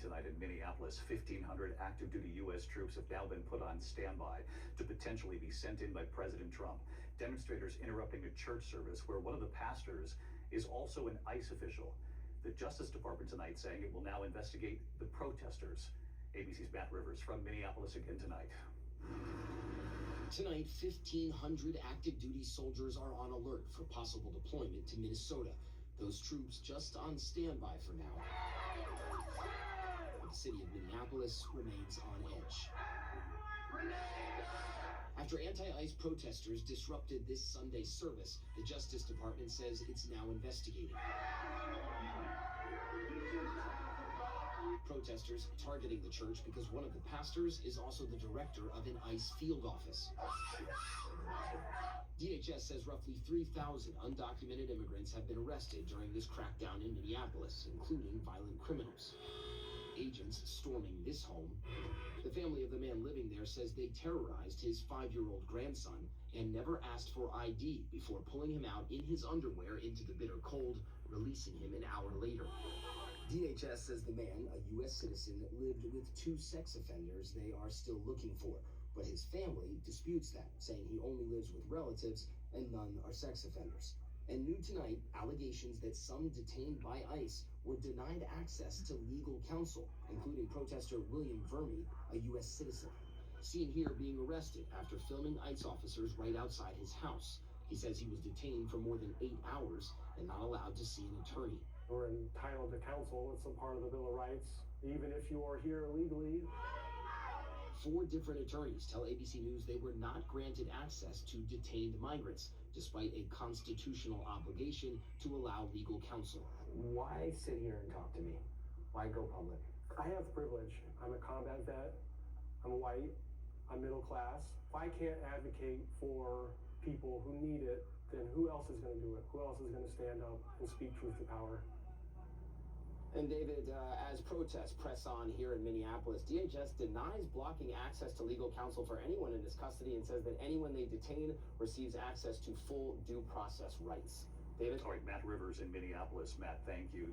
tonight in Minneapolis. 1,500 active duty U.S. troops have now been put on standby to potentially be sent in by President Trump. Demonstrators interrupting a church service where one of the pastors is also an ICE official. The Justice Department tonight saying it will now investigate the protesters. ABC's Matt Rivers from Minneapolis again tonight. Tonight, 1,500 active duty soldiers are on alert for possible deployment to Minnesota. Those troops just on standby for now. The city of Minneapolis remains on edge. After anti-ICE protesters disrupted this Sunday service, the Justice Department says it's now investigating. Protesters targeting the church because one of the pastors is also the director of an ICE field office. DHS says roughly 3,000 undocumented immigrants have been arrested during this crackdown in Minneapolis, including violent criminals. Agents storming this home. The family of the man living there says they terrorized his 5-year-old grandson and never asked for ID before pulling him out in his underwear into the bitter cold, releasing him an hour later. DHS says the man, a U.S. citizen, lived with 2 sex offenders they are still looking for, but his family disputes that, saying he only lives with relatives and none are sex offenders. And new tonight, allegations that some detained by ICE were denied access to legal counsel, including protester William Vermi, a U.S. citizen. Seen here being arrested after filming ICE officers right outside his house. He says he was detained for more than 8 hours and not allowed to see an attorney. We're entitled to counsel. It's a part of the Bill of Rights, even if you are here illegally. 4 different attorneys tell ABC News they were not granted access to detained migrants, despite a constitutional obligation to allow legal counsel. Why sit here and talk to me? Why go public? I have privilege. I'm a combat vet. I'm white. I'm middle class. If I can't advocate for people who need it, then who else is going to do it? Who else is going to stand up and speak truth to power? And David, as protests press on here in Minneapolis, DHS denies blocking access to legal counsel for anyone in its custody and says that anyone they detain receives access to full due process rights. David? All right, Matt Rivers in Minneapolis. Matt, thank you.